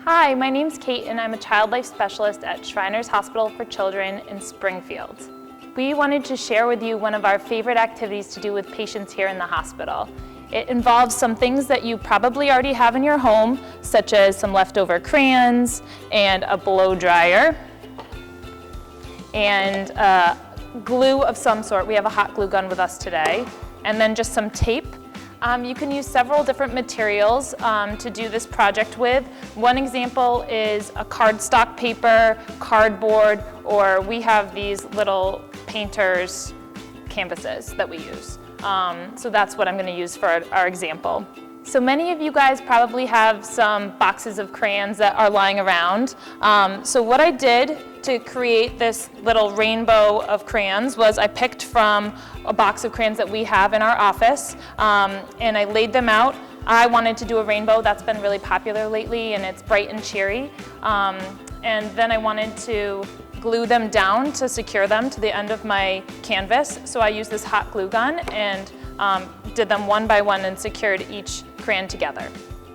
Hi, my name's Kate and I'm a child life specialist at Shriners Hospital for Children in Springfield. We wanted to share with you one of our favorite activities to do with patients here in the hospital. It involves some things that you probably already have in your home, such as some leftover crayons and a blow dryer and glue of some sort. We have a hot glue gun with us today, and then just some tape. You can use several different materials to do this project with. One example is a cardstock paper, cardboard, or we have these little painters canvases that we use. So that's what I'm going to use for our example. So many of you guys probably have some boxes of crayons that are lying around. So what I did to create this little rainbow of crayons was I picked from a box of crayons that we have in our office, and I laid them out. I wanted to do a rainbow. That's been really popular lately, and it's bright and cheery. And then I wanted to glue them down to secure them to the end of my canvas. So I used this hot glue gun and did them one by one and secured each crayon together.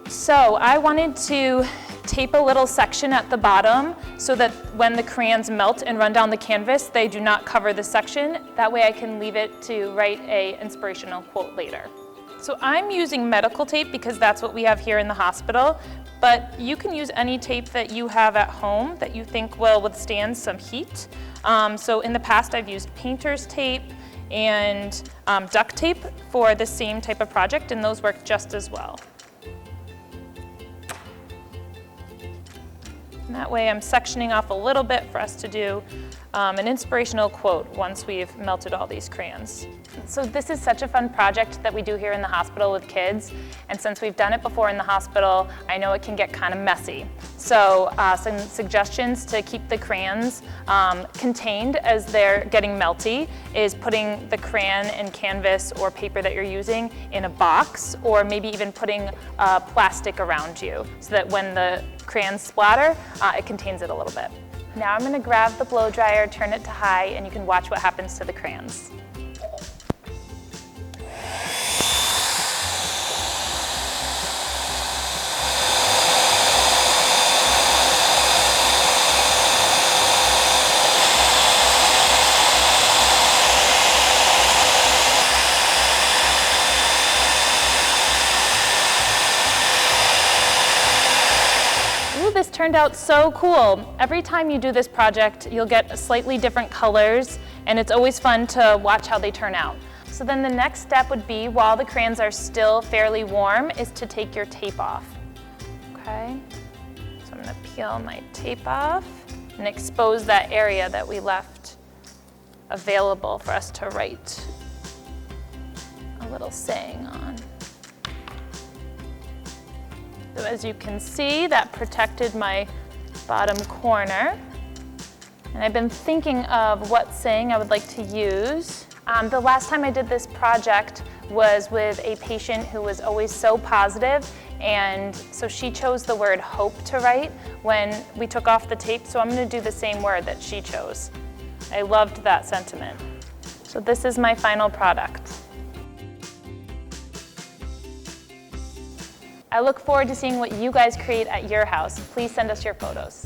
So I wanted to tape a little section at the bottom so that when the crayons melt and run down the canvas, they do not cover the section. That way I can leave it to write an inspirational quote later. So I'm using medical tape because that's what we have here in the hospital, but you can use any tape that you have at home that you think will withstand some heat. So in the past I've used painter's tape and duct tape for the same type of project, and those work just as well. And that way I'm sectioning off a little bit for us to do an inspirational quote once we've melted all these crayons. So this is such a fun project that we do here in the hospital with kids, and since we've done it before in the hospital, I know it can get kind of messy. So some suggestions to keep the crayons contained as they're getting melty is putting the crayon and canvas or paper that you're using in a box, or maybe even putting plastic around you so that when the crayons splatter, it contains it a little bit. Now I'm going to grab the blow dryer, turn it to high, and you can watch what happens to the crayons. This turned out so cool. Every time you do this project, you'll get slightly different colors, and it's always fun to watch how they turn out. So then the next step would be, while the crayons are still fairly warm, is to take your tape off. Okay, so I'm gonna peel my tape off and expose that area that we left available for us to write a little saying on. So as you can see, that protected my bottom corner. And I've been thinking of what saying I would like to use. The last time I did this project was with a patient who was always so positive, and so she chose the word hope to write when we took off the tape, so I'm going to do the same word that she chose. I loved that sentiment. So this is my final product. I look forward to seeing what you guys create at your house. Please send us your photos.